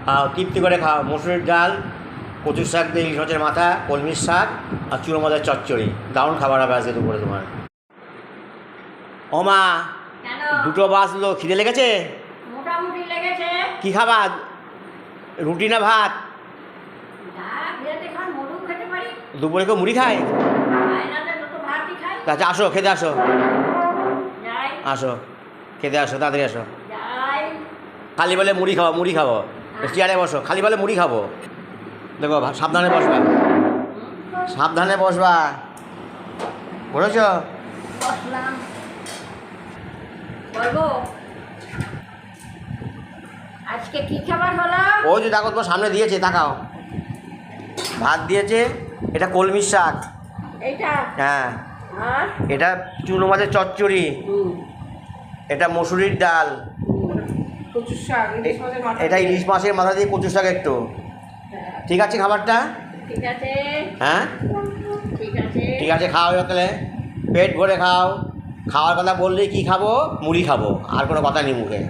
খাও, তৃপ্তি করে খাও। মসুরির ডাল, কচুর শাক দিয়ে ইলিশ মাছের মাথা, কলমির শাক আর চুনো মাছের চচ্চড়ি। দারুণ খাবার হবে আজকে দুপুরে তোমার। ও মা, দুটো বাজলো, খিদে লেগেছে? মোটামুটি লেগেছে। কি খাবা, রুটি না ভাত? দুপুরে কেউ মুড়ি খায়? আচ্ছা আসো, খেতে আসো, আসো খেতে আসো, তাড়াতাড়ি আসো। খালি বলে মুড়ি খাবো, মুড়ি খাবো, চেয়ারে বসো। খালি বলে মুড়ি খাবো। দেখো সাবধানে বসবা, সাবধানে বসবা, বলেছ? আজকে কি খাবার হলো? ওই যে দেখো তোমার সামনে দিয়েছে, তাকাও। ভাত দিয়েছে, এটা কলমির শাক, এইটা হ্যাঁ, আর এটা চুনো মাছের চচ্চড়ি, এটা মসুরির ডাল, কচুর শাক, ইলিশ মাছের মাথা। এটা ইলিশ মাছের মাথা দিয়ে কচুর শাক একটু। ঠিক আছে খাবারটা? ঠিক আছে, হ্যাঁ ঠিক আছে, ঠিক আছে, খাও তাহলে, পেট ভরে খাও। খাওয়ার কথা বললেই কি খাবো? মুড়ি খাবো, আর কোনো কথা নেই মুখে।